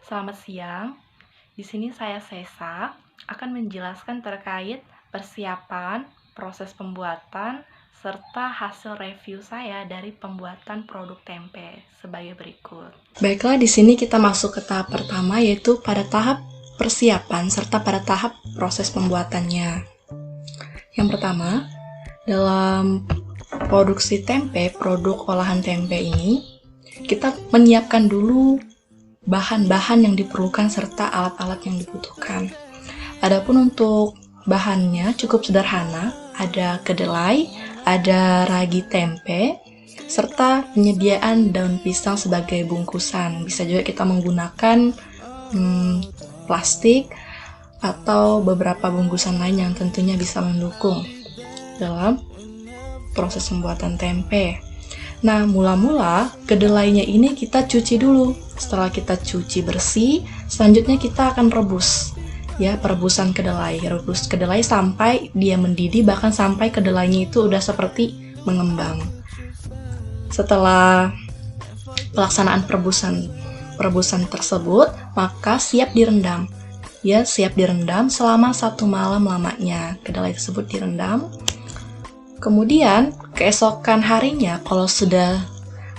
Selamat siang. Di sini saya Sesa akan menjelaskan terkait persiapan, proses pembuatan, serta hasil review saya dari pembuatan produk tempe sebagai berikut. Baiklah, di sini kita masuk ke tahap pertama, yaitu pada tahap persiapan serta pada tahap proses pembuatannya. Yang pertama, dalam produksi tempe, produk olahan tempe ini, kita menyiapkan dulu bahan-bahan yang diperlukan serta alat-alat yang dibutuhkan. Adapun untuk bahannya cukup sederhana, ada kedelai, ada ragi tempe, serta penyediaan daun pisang sebagai bungkusan. Bisa juga kita menggunakan plastik atau beberapa bungkusan lain yang tentunya bisa mendukung dalam proses pembuatan tempe. Nah, mula-mula kedelainya ini kita cuci dulu. Setelah kita cuci bersih, selanjutnya kita akan rebus. Ya, perebusan kedelai. Rebus kedelai sampai dia mendidih, bahkan sampai kedelainya itu udah seperti mengembang. Setelah pelaksanaan perebusan tersebut, maka siap direndam. Ya, siap direndam selama 1 malam lamanya. Kedelai tersebut direndam. Kemudian, keesokan harinya, kalau sudah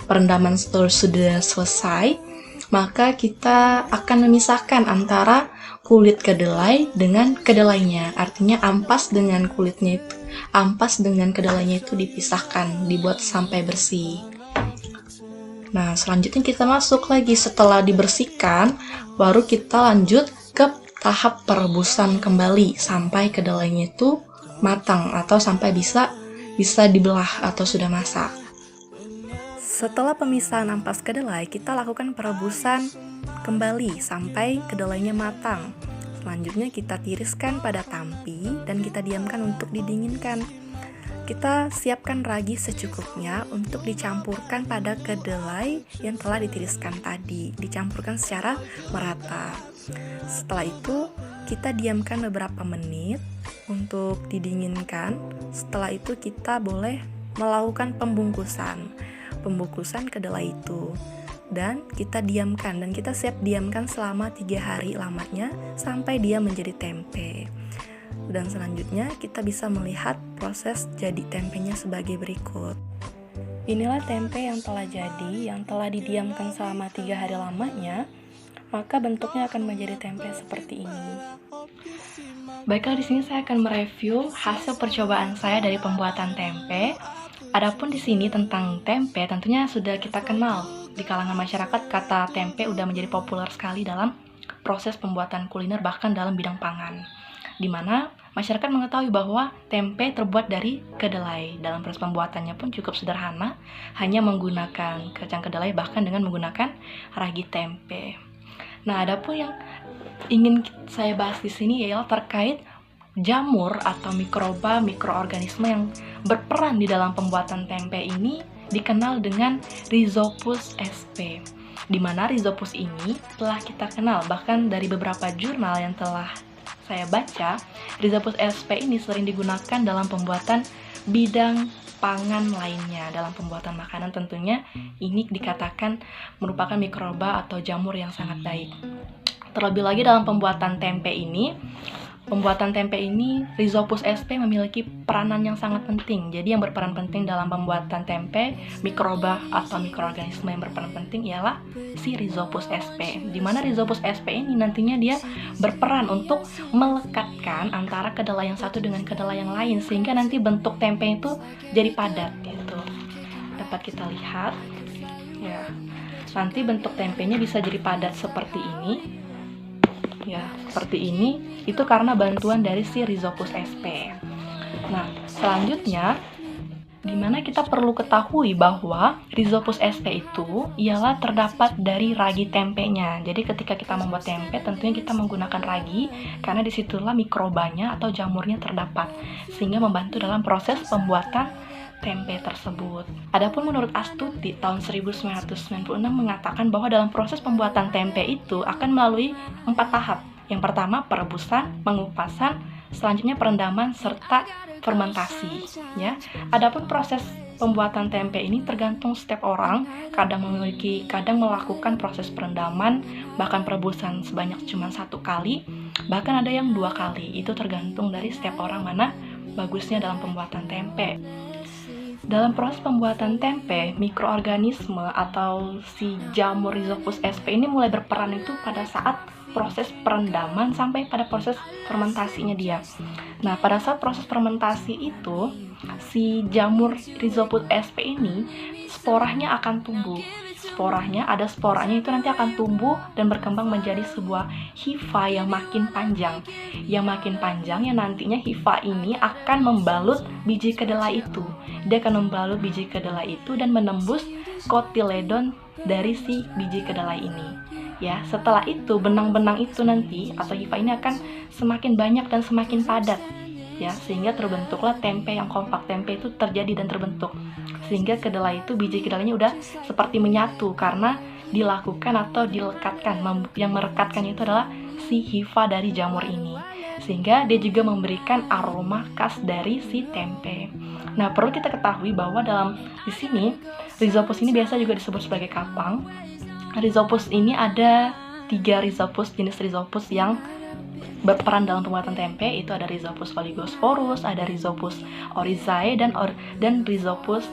perendaman sudah selesai, maka kita akan memisahkan antara kulit kedelai dengan kedelainya. Artinya ampas dengan kedelainya itu dipisahkan, dibuat sampai bersih. Nah, selanjutnya kita masuk lagi setelah dibersihkan, baru kita lanjut ke tahap perebusan kembali sampai kedelainya itu matang atau sampai bisa dibelah atau sudah masak. Setelah pemisahan ampas kedelai, kita lakukan perebusan kembali sampai kedelainya matang. Selanjutnya kita tiriskan pada tampi dan kita diamkan untuk didinginkan. Kita siapkan ragi secukupnya untuk dicampurkan pada kedelai yang telah ditiriskan tadi, dicampurkan secara merata. Setelah itu, kita diamkan beberapa menit untuk didinginkan. Setelah itu kita boleh melakukan pembungkusan kedelai itu, dan kita diamkan, dan kita siap diamkan selama 3 hari lamanya sampai dia menjadi tempe. Dan selanjutnya kita bisa melihat proses jadi tempenya sebagai berikut. Inilah tempe yang telah jadi, yang telah didiamkan selama 3 hari lamanya, maka bentuknya akan menjadi tempe seperti ini. Baiklah, di sini saya akan mereview hasil percobaan saya dari pembuatan tempe. Adapun di sini tentang tempe, tentunya sudah kita kenal di kalangan masyarakat, kata tempe udah menjadi populer sekali dalam proses pembuatan kuliner, bahkan dalam bidang pangan, di mana masyarakat mengetahui bahwa tempe terbuat dari kedelai. Dalam proses pembuatannya pun cukup sederhana, hanya menggunakan kacang kedelai, bahkan dengan menggunakan ragi tempe. Nah, adapun yang ingin saya bahas di sini ialah terkait jamur atau mikroorganisme yang berperan di dalam pembuatan tempe ini dikenal dengan Rhizopus sp. Di mana Rhizopus ini telah kita kenal, bahkan dari beberapa jurnal yang telah saya baca, Rhizopus sp ini sering digunakan dalam pembuatan bidang pangan lainnya. Dalam pembuatan makanan tentunya ini dikatakan merupakan mikroba atau jamur yang sangat baik. Terlebih lagi dalam pembuatan tempe ini, Rhizopus sp memiliki peranan yang sangat penting. Jadi yang berperan penting dalam pembuatan tempe, mikroba atau mikroorganisme yang berperan penting ialah si Rhizopus sp. Di mana Rhizopus sp ini nantinya dia berperan untuk melekatkan antara kedelai yang satu dengan kedelai yang lain, sehingga nanti bentuk tempe itu jadi padat gitu. Dapat kita lihat ya. Nanti bentuk tempenya bisa jadi padat seperti ini. Ya, seperti ini, itu karena bantuan dari si Rhizopus sp. Nah, selanjutnya, dimana kita perlu ketahui bahwa Rhizopus sp itu ialah terdapat dari ragi tempenya. Jadi ketika kita membuat tempe, tentunya kita menggunakan ragi, karena disitulah mikrobanya atau jamurnya terdapat, sehingga membantu dalam proses pembuatan tempe tersebut. Adapun menurut Astuti tahun 1996 mengatakan bahwa dalam proses pembuatan tempe itu akan melalui 4 tahap. Yang pertama perebusan, pengupasan, selanjutnya perendaman serta fermentasi. Ya. Adapun proses pembuatan tempe ini tergantung setiap orang, kadang melakukan proses perendaman, bahkan perebusan sebanyak cuma 1 kali, bahkan ada yang 2 kali. Itu tergantung dari setiap orang mana bagusnya dalam pembuatan tempe. Dalam proses pembuatan tempe, mikroorganisme atau si jamur Rhizopus sp ini mulai berperan itu pada saat proses perendaman sampai pada proses fermentasinya dia. Nah, pada saat proses fermentasi itu, si jamur Rhizopus sp ini sporanya akan tumbuh. Ada sporanya itu nanti akan tumbuh dan berkembang menjadi sebuah hifa yang makin panjang. Yang makin panjang yang nantinya hifa ini akan membalut biji kedelai itu. Dia akan membalut biji kedelai itu dan menembus kotiledon dari si biji kedelai ini. Ya, setelah itu benang-benang itu nanti atau hifa ini akan semakin banyak dan semakin padat. Ya, sehingga terbentuklah tempe yang kompak. Tempe itu terjadi dan terbentuk sehingga kedelai itu, biji kedelainya udah seperti menyatu karena dilakukan atau dilekatkan. Yang merekatkan itu adalah si hifa dari jamur ini, sehingga dia juga memberikan aroma khas dari si tempe. Nah, perlu kita ketahui bahwa di sini Rhizopus ini biasa juga disebut sebagai kapang. Rhizopus ini ada 3 jenis Rhizopus yang berperan dalam pembuatan tempe. Itu ada Rhizopus oligosporus, ada Rhizopus oryzae, dan Rhizopus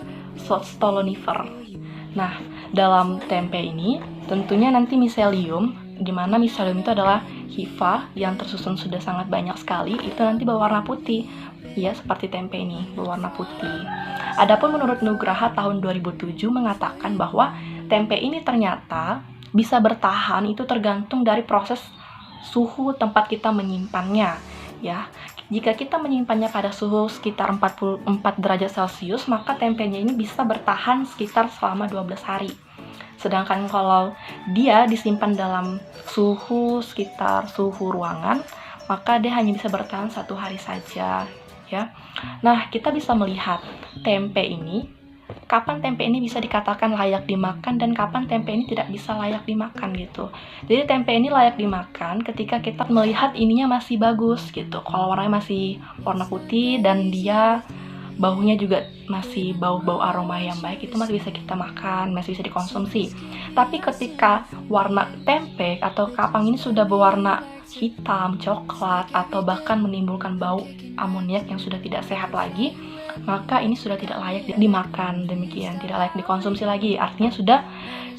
stolonifer. Nah, dalam tempe ini tentunya nanti miselium, di mana miselium itu adalah hifa yang tersusun sudah sangat banyak sekali, itu nanti berwarna putih. Ya, seperti tempe ini berwarna putih. Adapun menurut Nugraha tahun 2007 mengatakan bahwa tempe ini ternyata bisa bertahan itu tergantung dari proses suhu tempat kita menyimpannya. Ya, jika kita menyimpannya pada suhu sekitar 44 derajat Celcius, maka tempenya ini bisa bertahan sekitar selama 12 hari. Sedangkan kalau dia disimpan dalam sekitar suhu ruangan, maka dia hanya bisa bertahan 1 hari saja. Ya. Nah, kita bisa melihat kapan tempe ini bisa dikatakan layak dimakan dan kapan tempe ini tidak bisa layak dimakan gitu. Jadi tempe ini layak dimakan ketika kita melihat ininya masih bagus gitu. Kalau warnanya masih warna putih dan dia baunya juga masih bau-bau aroma yang baik, itu masih bisa kita makan, masih bisa dikonsumsi. Tapi ketika warna tempe atau kapang ini sudah berwarna hitam, coklat, atau bahkan menimbulkan bau amoniak yang sudah tidak sehat lagi, maka ini sudah tidak layak dimakan, demikian tidak layak dikonsumsi lagi. Artinya sudah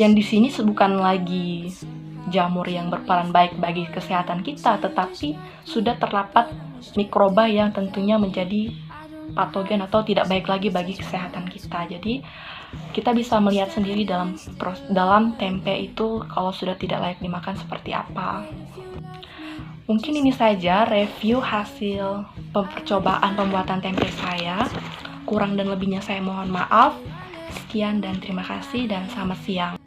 yang di sini bukan lagi jamur yang berperan baik bagi kesehatan kita, tetapi sudah terdapat mikroba yang tentunya menjadi patogen atau tidak baik lagi bagi kesehatan kita. Jadi kita bisa melihat sendiri dalam tempe itu kalau sudah tidak layak dimakan seperti apa. Mungkin ini saja review hasil percobaan pembuatan tempe saya. Kurang dan lebihnya saya mohon maaf. Sekian dan terima kasih dan selamat siang.